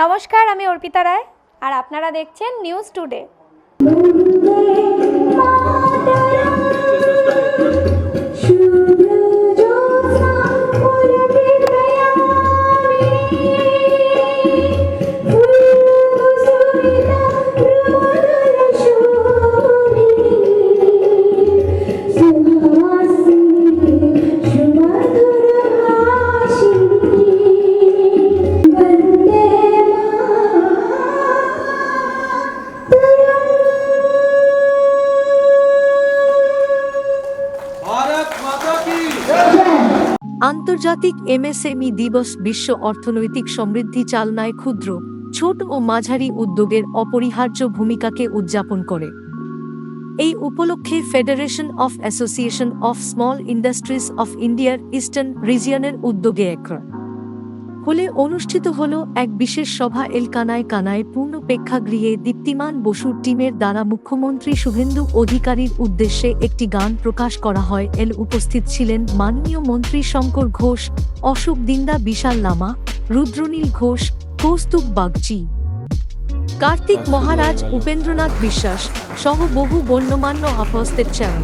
নমস্কার, আমি অর্পিতা রায় আর আপনারা দেখছেন নিউজ টুডে। আন্তর্জাতিক এমএসএমই দিবস বিশ্ব অর্থনৈতিক সমৃদ্ধি চালনায় ক্ষুদ্র, ছোট ও মাঝারি উদ্যোগের অপরিহার্য ভূমিকাকে উদযাপন করে। এই উপলক্ষে federation of association of small industries of ইন্ডিয়ার ইস্টার্ন রিজিয়নের উদ্যোগে হলে অনুষ্ঠিত হল এক বিশেষ সভা। কানায় পূর্ণ প্রেক্ষাগৃহে দীপ্তিমান বসুর টিমের দ্বারা মুখ্যমন্ত্রী শুভেন্দু অধিকারীর উদ্দেশ্যে একটি গান প্রকাশ করা হয়। উপস্থিত ছিলেন মাননীয় মন্ত্রী শঙ্কর ঘোষ, অশোক দিন্দা, বিশাল লামা, রুদ্রনীল ঘোষ, কৌস্তুভ বাগচি, কার্তিক মহারাজ, উপেন্দ্রনাথ বিশ্বাস সহ বহু গণ্যমান্য উপস্থিত ছিলেন।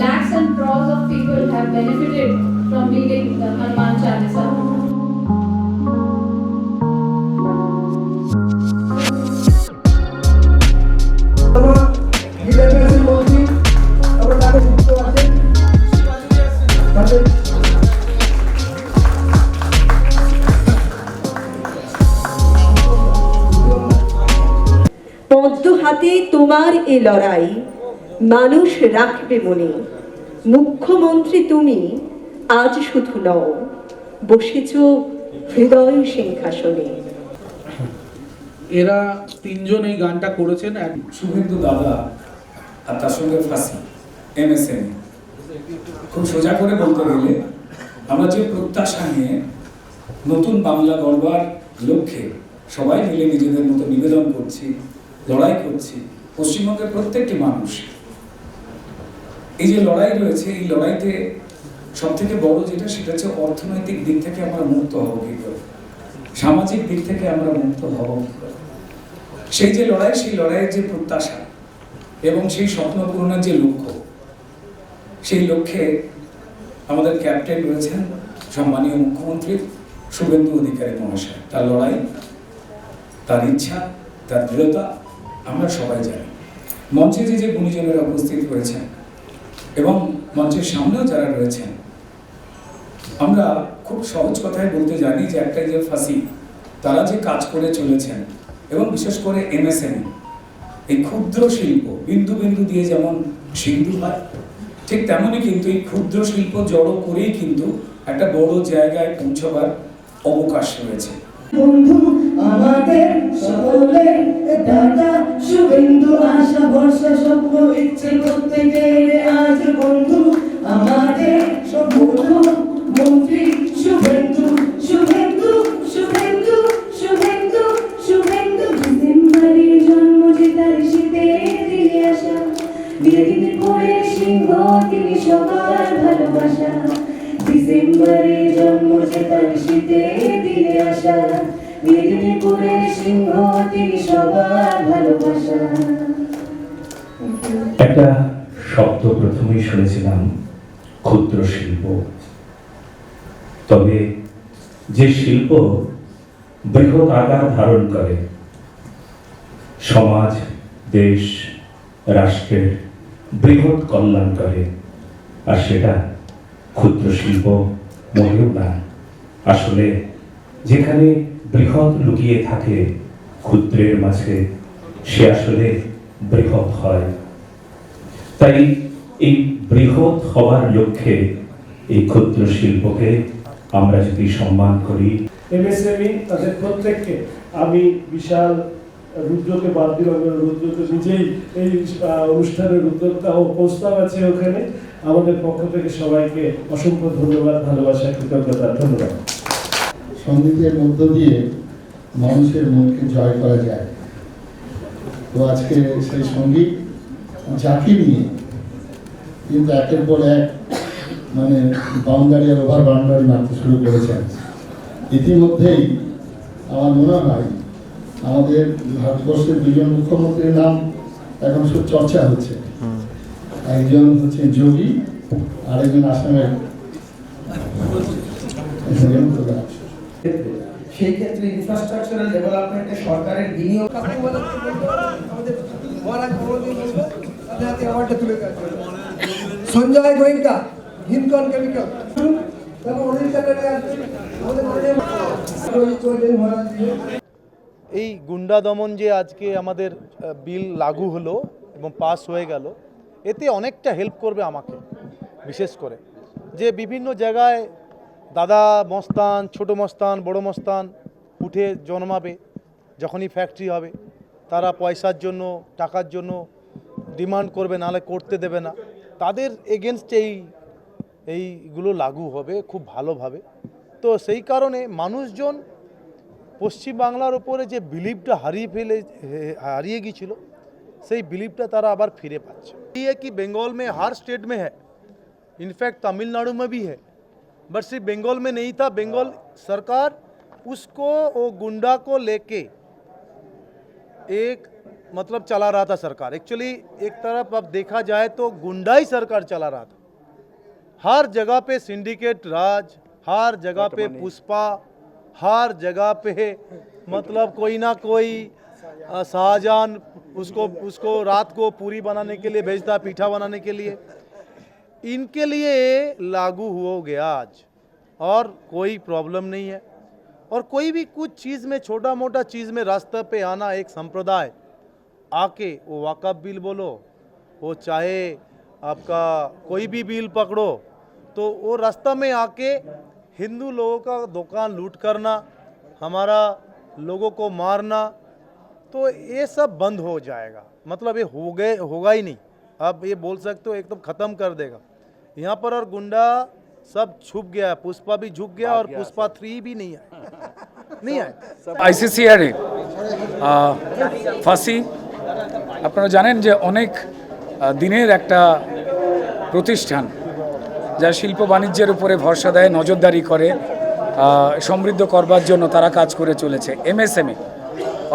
Lakhs and crores of people have benefited from reading the Hanuman Chalisa. পদ্ম হাতে তোমার এ লড়াই মানুষ রাখবে মনে। মুখ্যমন্ত্রী তুমি আজ শুধু নও, বসেছ হৃদয় সিংহাসনে। এরা তিনজন এই গানটা করেছেন। শুভেন্দু দাদা আর তার সঙ্গে ফাঁসি এমএসএম খুব সোজা করে বলতে গেলে আমরা যে প্রত্যাশা নিয়ে নতুন বাংলা গড়বার লক্ষ্যে সবাই মিলে নিজেদের মতো নিবেদন করছি, লড়াই করছি, পশ্চিমবঙ্গের প্রত্যেকটি মানুষ এই যে লড়াই রয়েছে, এই লড়াইতে সব থেকে বড় যেটা সেটা হচ্ছে অর্থনৈতিক দিক থেকে আমরা মুক্ত হব কি করে, সামাজিক দিক থেকে আমরা মুক্ত হব কি করে। সেই যে লড়াই, সেই লড়াইয়ের যে প্রত্যাশা এবং সেই স্বপ্ন পূরণের যে লক্ষ্য, সেই লক্ষ্যে আমাদের ক্যাপ্টেন রয়েছেন সম্মানীয় মুখ্যমন্ত্রী শুভেন্দু অধিকারী মহাশয়। তার লড়াই, তার ইচ্ছা, তার দৃঢ়তা আমরা সবাই জানি। মঞ্চে যে গুণীজনেরা উপস্থিত হয়েছেন এবং মঞ্চের সামনেও যারা রয়েছেন, আমরা খুব সহজ কথায় বলতে জানি যে একটা যে ফাঁসি তারা যে কাজ করে চলেছেন এবং বিশেষ করে এমএসএমই, এই ক্ষুদ্র শিল্প বিন্দু বিন্দু দিয়ে যেমন সিন্ধু হয়, ঠিক তেমনই কিন্তু এই ক্ষুদ্র শিল্প জড়ো করেই কিন্তু একটা বড় জায়গায় পৌঁছবার অবকাশ রয়েছে। বন্ধু আমাদের সকলের দাদা শুভেন্দু, আশা ভরসা স্বপ্ন ইচ্ছে প্রত্যেকের আজ বন্ধু আমাদের মুখ্যমন্ত্রী শুভেন্দু, শুভেন্দু, শুভেন্দু, শুভেন্দু, শুভেন্দু। ডিসেম্বরে জন্ম যে তার শীতে দিয়ে আসা, দিন পরে সিংহ তিনি সবার ভালোবাসা। ডিসেম্বরে জন্ম যে তার শীতে দিয়ে আসা, দিন পরে সিংহ তিনি সবার ভালোবাসা। একটা শব্দ প্রথমেই শুনেছিলাম, ক্ষুদ্র শিল্প। তবে যে শিল্প বৃহৎ আকার ধারণ করে সমাজ, দেশ, রাষ্ট্রের বৃহৎ কল্যাণ করে, আর সেটা ক্ষুদ্র শিল্প মোটেও না। আসলে যেখানে বৃহৎ লুকিয়ে থাকে ক্ষুদ্রের মাঝে, সে আসলে বৃহৎ হয়। তাই এই বৃহৎ হওয়ার লক্ষ্যে এই ক্ষুদ্র শিল্পকে আমরা যদি সম্মান করি। এমএসএমই তাদের প্রত্যেককে আমি বিশাল রুদ্রকে বাদ দিলাম, রুদ্র তো নিজেই এই অনুষ্ঠানের উদ্যোক্তা ও প্রস্তাব আছে ওখানে। আমাদের পক্ষ থেকে সবাইকে অসংখ্য ধন্যবাদ, ভালোবাসা, কৃতজ্ঞতা, ধন্যবাদ। সঙ্গীতের মধ্য দিয়ে মানুষের মনকে জয় করা যায়। তো আজকে সেই সঙ্গীত যাকে নিয়ে কিন্তু একের পর এক মানে বাউন্ডারি আর ওভার বাউন্ডারি মারতে শুরু করেছেন। ইতিমধ্যেই আমার মনে হয় আমাদের ভারতবর্ষের দুজন মুখ্যমন্ত্রীর নাম এখন খুব চর্চা হচ্ছে। একজন হচ্ছে যোগী, আরেকজন আসামের। সেই ক্ষেত্রে ইনফ্রাস্ট্রাকচারাল ডেভেলপমেন্টে সরকারের বিনিয়োগ সঞ্জয় গোয়েঙ্কা, হিমকন কেমিক্যাল, এই গুন্ডা দমন যে আজকে আমাদের বিল লাগু হলো এবং পাস হয়ে গেল, এতে অনেকটা হেল্প করবে আমাকে, বিশেষ করে যে বিভিন্ন জায়গায় দাদা মস্তান, ছোট মস্তান, বড় মস্তান উঠে জন্মাবে। যখনই ফ্যাক্টরি হবে তারা পয়সার জন্য, টাকার জন্য ডিমান্ড করবে, নাহলে করতে দেবে না। তাদের এগেনস্ট এইগুলো লাগু হবে খুব ভালোভাবে। তো সেই কারণে মানুষজন পশ্চিমবাংলার ওপরে যে বিলিভটা হারিয়ে গিয়েছিল, সেই বিলিভটা তারা আবার ফিরে পাচ্ছে। ये कि बंगाल में हर स्टेट में है, इनफैक्ट तमिलनाडु में भी है, बट सिर्फ बंगाल में नहीं था। बंगाल सरकार उसको वो गुंडा को लेके एक मतलब चला रहा था सरकार। एक्चुअली एक तरफ अब देखा जाए तो गुंडा ही सरकार चला रहा था। हर जगह पे सिंडिकेट राज, हर जगह पे पुष्पा, हर जगह पे मतलब कोई ना कोई शाहजहान उसको रात को पूरी बनाने के लिए भेजता, पीठा बनाने के लिए। इनके लिए लागू हो गया आज, और कोई प्रॉब्लम नहीं है। और कोई भी कुछ चीज़ में, छोटा मोटा चीज़ में रास्ते पे आना, एक संप्रदाय आके वो वाकफ बिल बोलो, वो चाहे आपका कोई भी बिल पकड़ो, तो वो रास्ता में आके हिंदू लोगों का दुकान लूट करना, हमारा लोगों को मारना, तो ये सब बंद हो जाएगा। मतलब ये होगा ही नहीं। अब ये बोल सकते हो एकदम ख़त्म कर देगा यहाँ पर। और गुंडा सब छुप गया, पुष्पा भी झुक गया, और पुष्पा 3 भी नहीं है। আইসিসিআর ফাঁসি আপনারা জানেন যে অনেক দিনের একটা প্রতিষ্ঠান যা শিল্প বাণিজ্যের উপরে ভরসা দেয়, নজরদারি করে, সমৃদ্ধ করবার জন্য তারা কাজ করে চলেছে। এমএসএমই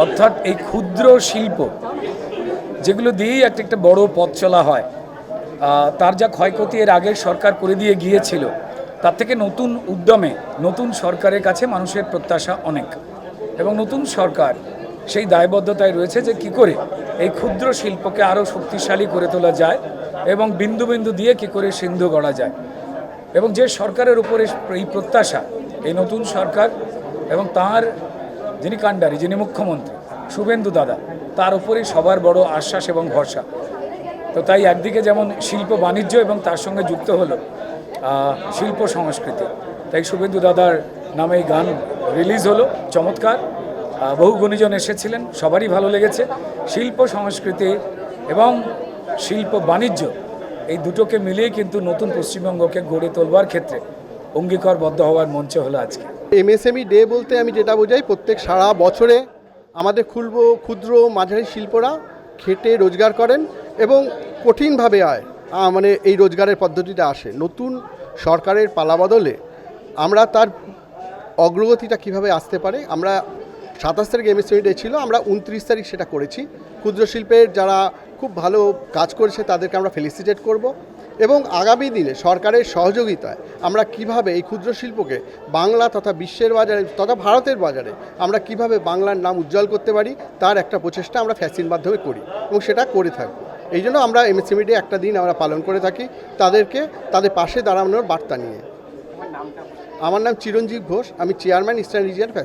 অর্থাৎ এই ক্ষুদ্র শিল্প, যেগুলো দিয়েই একটা বড় পথ চলা হয়, তার যা ক্ষয়ক্ষতি এর আগের সরকার করে দিয়ে গিয়েছিল, তার থেকে নতুন উদ্যমে নতুন সরকারের কাছে মানুষের প্রত্যাশা অনেক। এবং নতুন সরকার সেই দায়বদ্ধতায় রয়েছে যে কী করে এই ক্ষুদ্র শিল্পকে আরও শক্তিশালী করে তোলা যায় এবং বিন্দু বিন্দু দিয়ে কী করে সিন্ধু গড়া যায়। এবং যে সরকারের উপরে এই প্রত্যাশা, এই নতুন সরকার এবং তার যিনি কাণ্ডারি, যিনি মুখ্যমন্ত্রী শুভেন্দু দাদা, তার উপরেই সবার বড় আশ্বাস এবং ভরসা। তো তাই একদিকে যেমন শিল্প বাণিজ্য এবং তার সঙ্গে যুক্ত হলো শিল্প সংস্কৃতি। তাই শুভেন্দু দাদার নামে এই গান রিলিজ হলো, চমৎকার। বহু গুণীজন এসেছিলেন, সবারই ভালো লেগেছে। শিল্প সংস্কৃতি এবং শিল্প বাণিজ্য এই দুটোকে মিলিয়ে কিন্তু নতুন পশ্চিমবঙ্গকে গড়ে তোলবার ক্ষেত্রে অঙ্গীকারবদ্ধ হওয়ার মঞ্চ হলো আজকে। এমএসএমই ডে বলতে আমি যেটা বোঝাই, প্রত্যেক সারা বছরে আমাদের ক্ষুদ্র মাঝারি শিল্পরা খেটে রোজগার করেন এবং কঠিনভাবে মানে এই রোজগারের পদ্ধতিটা আসে। নতুন সরকারের পালাবদলে আমরা তার অগ্রগতিটা কিভাবে আসতে পারে, আমরা 27 তারিখ এমএসএমই ডে ছিল, আমরা 29 তারিখ সেটা করেছি। ক্ষুদ্র শিল্পের যারা খুব ভালো কাজ করেছে তাদেরকে আমরা ফেলিসিটেট করব এবং আগামী দিনে সরকারের সহযোগিতায় আমরা কিভাবে এই ক্ষুদ্র শিল্পকে বাংলা তথা বিশ্বের বাজারে তথা ভারতের বাজারে আমরা কিভাবে বাংলার নাম উজ্জ্বল করতে পারি তার একটা প্রচেষ্টা আমরা ফ্যাসির মাধ্যমে করি এবং সেটা করে থাকবো। এই জন্য আমরা এমএসএমই ডে একটা দিন আমরা পালন করে থাকি তাদের পাশে দাঁড়ানোর বার্তা নিয়ে। আমার নাম চিরঞ্জীব ঘোষ, আমি চেয়ারম্যান ইস্টার্ন রিজিয়ন ফ্যাসি।